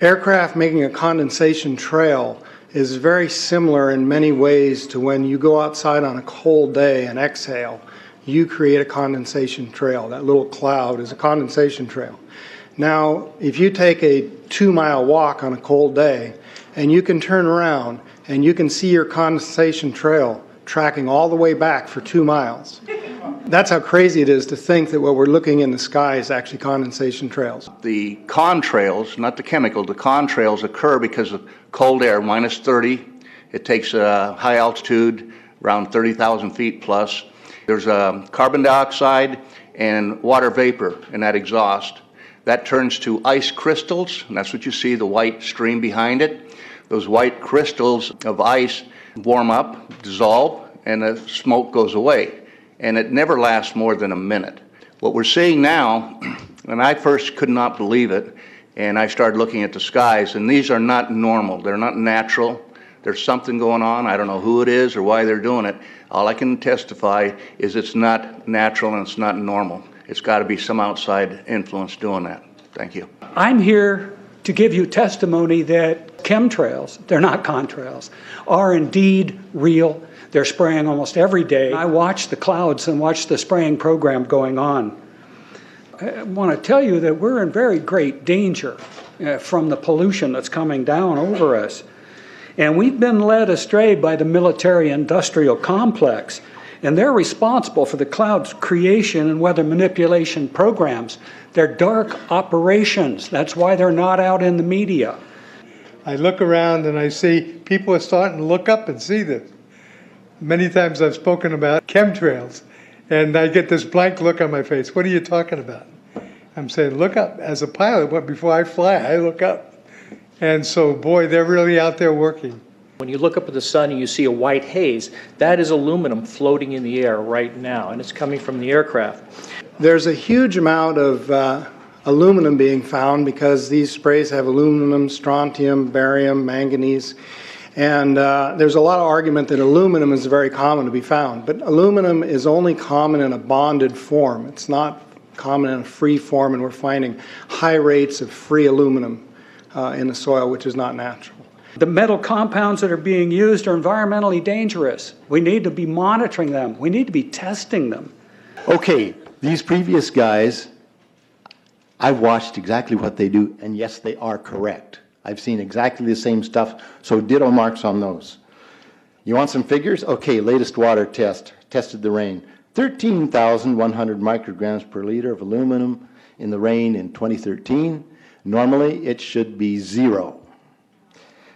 Aircraft making a condensation trail is very similar in many ways to when you go outside on a cold day and exhale. You create a condensation trail. That little cloud is a condensation trail. Now, if you take a 2-mile walk on a cold day and you can turn around and you can see your condensation trail tracking all the way back for 2 miles. That's how crazy it is to think that what we're looking in the sky is actually condensation trails. The contrails, not the chemical, the contrails occur because of cold air, minus 30. It takes high altitude, around 30,000 feet plus. There's carbon dioxide and water vapor in that exhaust. That turns to ice crystals, and that's what you see, the white stream behind it. Those white crystals of ice warm up, dissolve, and the smoke goes away. And it never lasts more than a minute. What we're seeing now, and I first could not believe it, and I started looking at the skies, and these are not normal. They're not natural. There's something going on. I don't know who it is or why they're doing it. All I can testify is it's not natural and it's not normal. It's got to be some outside influence doing that. Thank you. I'm here to give you testimony that chemtrails, they're not contrails, are indeed real. They're spraying almost every day. I watch the clouds and watch the spraying program going on. I want to tell you that we're in very great danger from the pollution that's coming down over us. And we've been led astray by the military-industrial complex, and they're responsible for the cloud's creation and weather manipulation programs. They're dark operations. That's why they're not out in the media. I look around and I see people are starting to look up and see this. Many times I've spoken about chemtrails, and I get this blank look on my face. What are you talking about? I'm saying, look up. As a pilot, before I fly, I look up. And so, boy, they're really out there working. When you look up at the sun and you see a white haze, that is aluminum floating in the air right now, and it's coming from the aircraft. There's a huge amount of aluminum being found because these sprays have aluminum, strontium, barium, manganese. And there's a lot of argument that aluminum is very common to be found, but aluminum is only common in a bonded form. It's not common in a free form, and we're finding high rates of free aluminum in the soil, which is not natural. The metal compounds that are being used are environmentally dangerous. We need to be monitoring them. We need to be testing them. Okay, these previous guys, I've watched exactly what they do, and yes, they are correct. I've seen exactly the same stuff, so ditto marks on those. You want some figures? Okay, latest water test, tested the rain. 13,100 micrograms per liter of aluminum in the rain in 2013. Normally, it should be 0.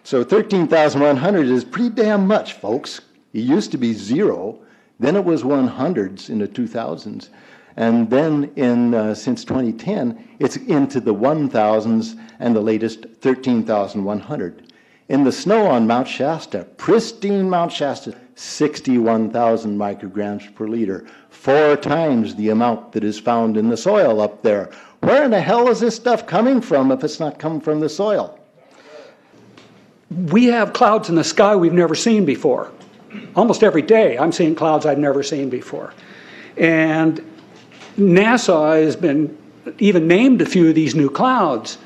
So 13,100 is pretty damn much, folks. It used to be 0, then it was 100s in the 2000s. And then since 2010, it's into the 1,000s and the latest 13,100. In the snow on Mount Shasta, pristine Mount Shasta, 61,000 micrograms per liter, 4 times the amount that is found in the soil up there. Where in the hell is this stuff coming from if it's not coming from the soil? We have clouds in the sky we've never seen before. Almost every day I'm seeing clouds I've never seen before. And NASA has been even named a few of these new clouds.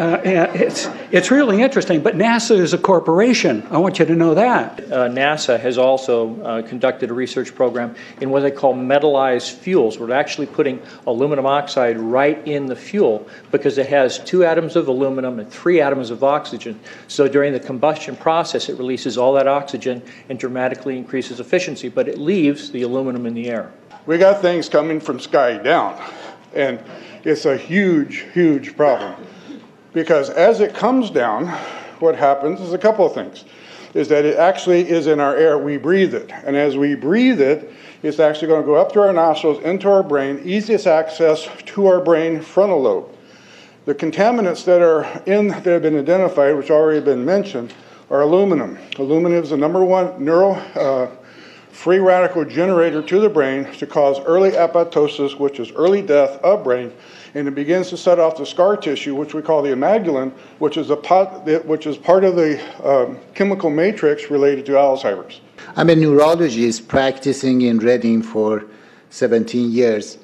It's really interesting, but NASA is a corporation. I want you to know that. NASA has also conducted a research program in what they call metallized fuels. We're actually putting aluminum oxide right in the fuel because it has 2 atoms of aluminum and 3 atoms of oxygen. So during the combustion process, it releases all that oxygen and dramatically increases efficiency, but it leaves the aluminum in the air. We got things coming from sky down, and it's a huge, huge problem. Because as it comes down, what happens is a couple of things. Is that it actually is in our air, we breathe it. And as we breathe it, it's actually going to go up through our nostrils, into our brain, easiest access to our brain frontal lobe. The contaminants that have been identified, which already been mentioned, are aluminum. Aluminum is the #1 free radical generator to the brain to cause early apoptosis, which is early death of brain, and it begins to set off the scar tissue, which we call the amygdalin, which is part of the chemical matrix related to Alzheimer's. I'm a neurologist practicing in Reading for 17 years,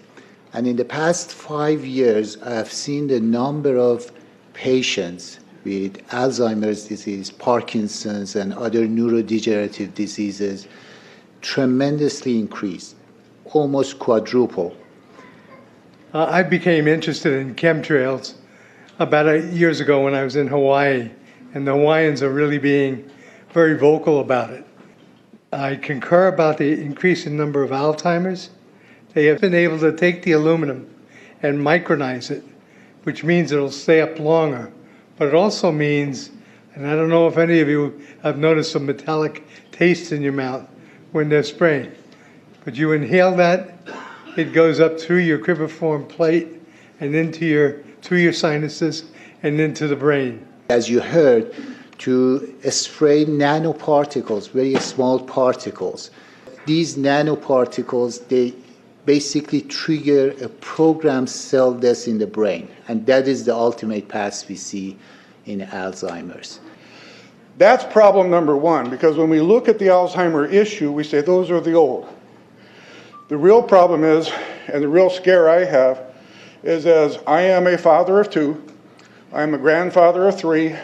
and in the past 5 years, I have seen the number of patients with Alzheimer's disease, Parkinson's, and other neurodegenerative diseases tremendously increased, almost quadruple. I became interested in chemtrails about 8 years ago when I was in Hawaii, and the Hawaiians are really being very vocal about it. I concur about the increasing number of Alzheimer's. They have been able to take the aluminum and micronize it, which means it'll stay up longer. But it also means, and I don't know if any of you have noticed some metallic taste in your mouth when they're spraying, but you inhale that, it goes up through your cribriform plate and through your sinuses and into the brain. As you heard, to spray nanoparticles, very small particles. These nanoparticles, they basically trigger a programmed cell death in the brain, and that is the ultimate path we see in Alzheimer's. That's problem number one, because when we look at the Alzheimer issue, we say those are the old. The real problem is, and the real scare I have, is as I am a father of 2, I'm a grandfather of 3.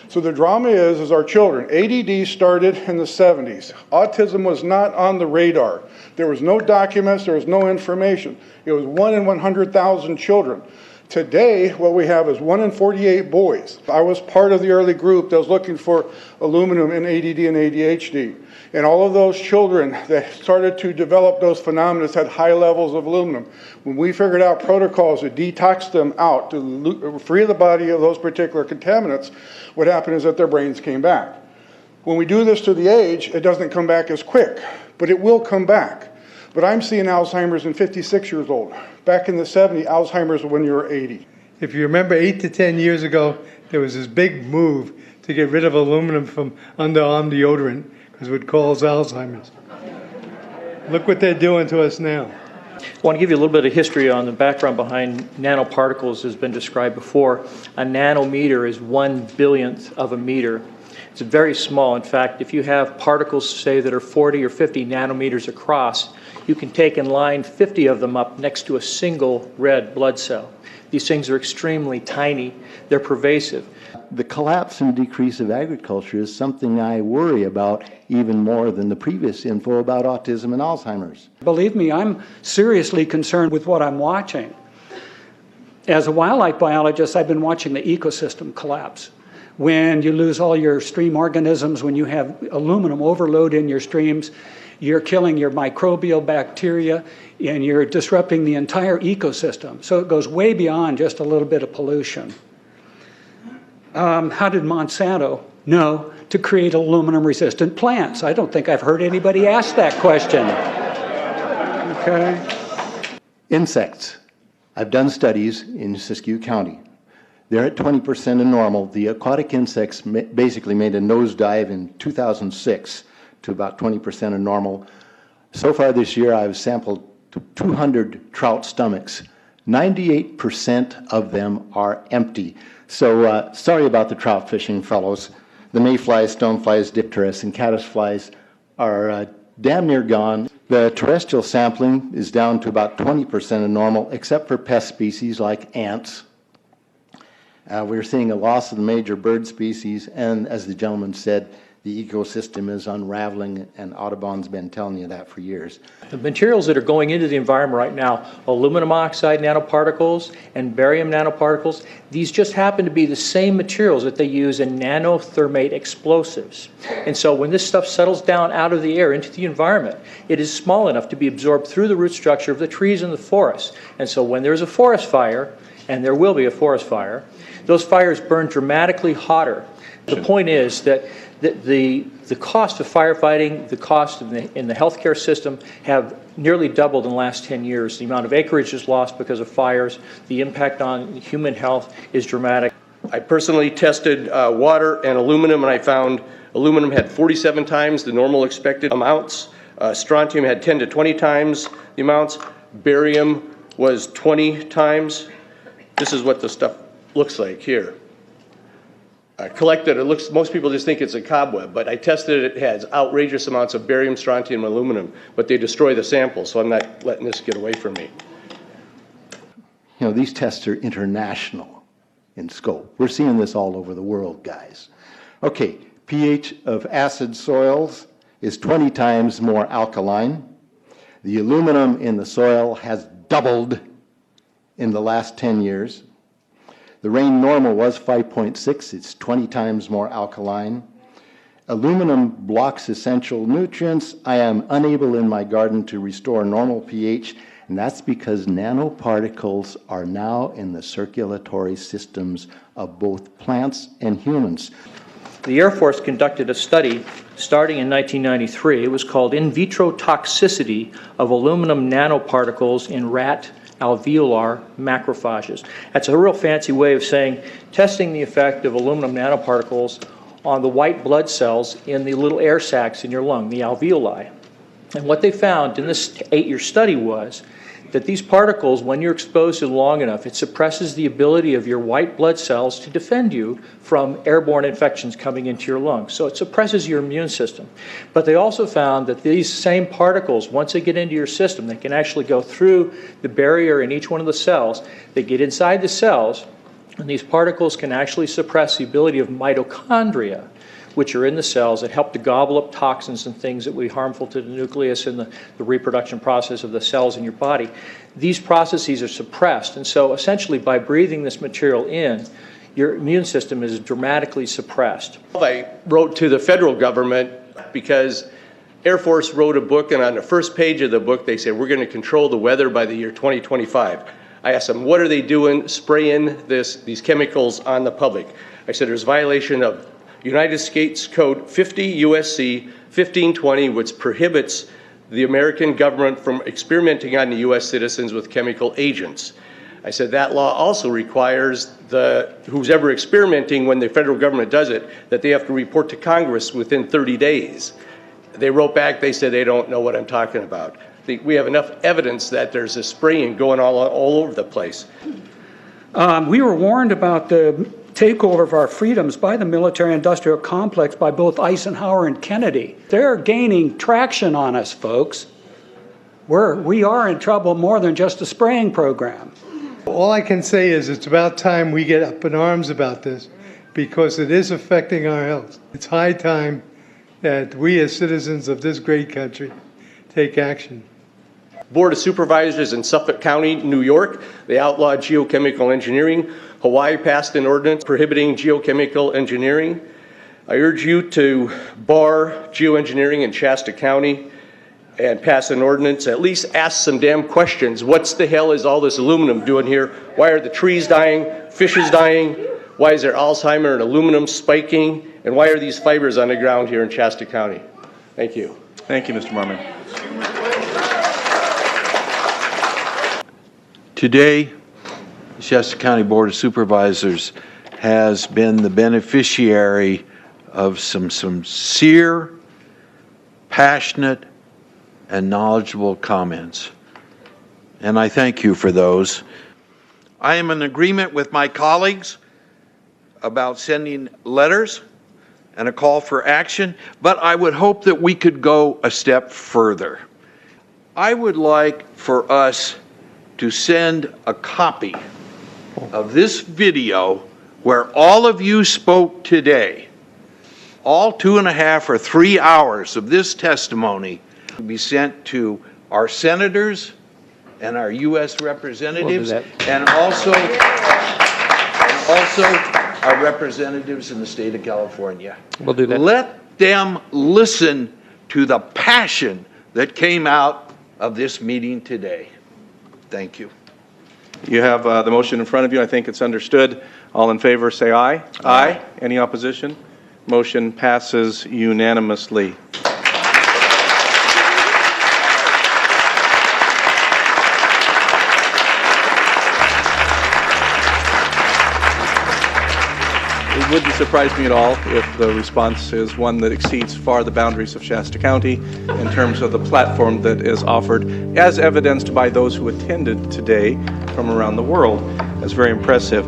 So the drama is our children. ADD started in the 70s. Autism was not on the radar. There was no documents, there was no information. It was 1 in 100,000 children. Today, what we have is 1 in 48 boys. I was part of the early group that was looking for aluminum in ADD and ADHD. And all of those children that started to develop those phenomena had high levels of aluminum. When we figured out protocols to detox them out, to free the body of those particular contaminants, what happened is that their brains came back. When we do this to the age, it doesn't come back as quick, but it will come back. But I'm seeing Alzheimer's in 56 years old. Back in the 70s, Alzheimer's when you were 80. If you remember 8 to 10 years ago, there was this big move to get rid of aluminum from underarm deodorant because it would cause Alzheimer's. Look what they're doing to us now. I want to give you a little bit of history on the background behind nanoparticles has been described before. A nanometer is 1/1000th of a meter. It's very small. In fact, if you have particles, say, that are 40 or 50 nanometers across, you can take and line 50 of them up next to a single red blood cell. These things are extremely tiny. They're pervasive. The collapse and decrease of agriculture is something I worry about even more than the previous info about autism and Alzheimer's. Believe me, I'm seriously concerned with what I'm watching. As a wildlife biologist, I've been watching the ecosystem collapse. When you lose all your stream organisms, when you have aluminum overload in your streams, you're killing your microbial bacteria and you're disrupting the entire ecosystem. So it goes way beyond just a little bit of pollution. How did Monsanto know to create aluminum-resistant plants? I don't think I've heard anybody ask that question. Okay. Insects. I've done studies in Siskiyou County. They're at 20% of normal. The aquatic insects basically made a nosedive in 2006 to about 20% of normal. So far this year, I've sampled 200 trout stomachs. 98% of them are empty. So sorry about the trout fishing, fellows. The mayflies, stoneflies, dipterus, and caddisflies are damn near gone. The terrestrial sampling is down to about 20% of normal, except for pest species like ants. We're seeing a loss of the major bird species, and as the gentleman said, the ecosystem is unraveling, and Audubon's been telling you that for years. The materials that are going into the environment right now, aluminum oxide nanoparticles and barium nanoparticles, these just happen to be the same materials that they use in nanothermate explosives. And so when this stuff settles down out of the air into the environment, it is small enough to be absorbed through the root structure of the trees in the forest. And so when there's a forest fire, and there will be a forest fire, those fires burn dramatically hotter. The point is that the cost of firefighting, the cost in the healthcare system have nearly doubled in the last 10 years. The amount of acreage is lost because of fires. The impact on human health is dramatic. I personally tested water and aluminum, and I found aluminum had 47 times the normal expected amounts. Strontium had 10 to 20 times the amounts. Barium was 20 times. This is what the stuff looks like here. Collected, it looks, most people just think it's a cobweb, but I tested it, it has outrageous amounts of barium, strontium, and aluminum, but they destroy the sample, so I'm not letting this get away from me. You know, these tests are international. in scope. We're seeing this all over the world, guys. Okay, pH of acid soils is 20 times more alkaline. The aluminum in the soil has doubled in the last 10 years. The rain normal was 5.6. It's 20 times more alkaline. Aluminum blocks essential nutrients. I am unable in my garden to restore normal pH, and that's because nanoparticles are now in the circulatory systems of both plants and humans. The Air Force conducted a study starting in 1993. It was called In Vitro Toxicity of Aluminum Nanoparticles in Rat Alveolar Macrophages. That's a real fancy way of saying testing the effect of aluminum nanoparticles on the white blood cells in the little air sacs in your lung, the alveoli. And what they found in this 8-year study was that these particles, when you're exposed to them long enough, it suppresses the ability of your white blood cells to defend you from airborne infections coming into your lungs. So it suppresses your immune system. But they also found that these same particles, once they get into your system, they can actually go through the barrier in each one of the cells. They get inside the cells, and these particles can actually suppress the ability of mitochondria, which are in the cells that help to gobble up toxins and things that would be harmful to the nucleus and the reproduction process of the cells in your body. These processes are suppressed, and so essentially by breathing this material in, your immune system is dramatically suppressed. I wrote to the federal government because Air Force wrote a book, and on the first page of the book they said, we're going to control the weather by the year 2025. I asked them, what are they doing spraying these chemicals on the public? I said, there's violation of United States Code 50 USC 1520, which prohibits the American government from experimenting on the U.S. citizens with chemical agents. I said that law also requires who's ever experimenting, when the federal government does it, that they have to report to Congress within 30 days. They wrote back, they said they don't know what I'm talking about. We have enough evidence that there's a spraying going all over the place. We were warned about the takeover of our freedoms by the military-industrial complex by both Eisenhower and Kennedy. They're gaining traction on us, folks. We are in trouble more than just a spraying program. All I can say is it's about time we get up in arms about this, because it is affecting our health. It's high time that we as citizens of this great country take action. Board of Supervisors in Suffolk County, New York, they outlawed geochemical engineering. Hawaii passed an ordinance prohibiting geochemical engineering. I urge you to bar geoengineering in Shasta County and pass an ordinance. At least ask some damn questions. What the hell is all this aluminum doing here? Why are the trees dying, fishes dying? Why is there Alzheimer and aluminum spiking? And why are these fibers on the ground here in Shasta County? Thank you. Thank you, Mr. Marmon. Today, the Shasta County Board of Supervisors has been the beneficiary of some sincere, passionate, and knowledgeable comments. And I thank you for those. I am in agreement with my colleagues about sending letters and a call for action, but I would hope that we could go a step further. I would like for us to send a copy of this video where all of you spoke today, all 2.5 or 3 hours of this testimony, to be sent to our senators and our U.S. representatives, and also our representatives in the state of California. We'll do that. Let them listen to the passion that came out of this meeting today. Thank you. You have the motion in front of you. I think it's understood. All in favor, say aye. Aye. Any opposition? Motion passes unanimously. It wouldn't surprise me at all if the response is one that exceeds far the boundaries of Shasta County in terms of the platform that is offered, as evidenced by those who attended today from around the world. That's very impressive.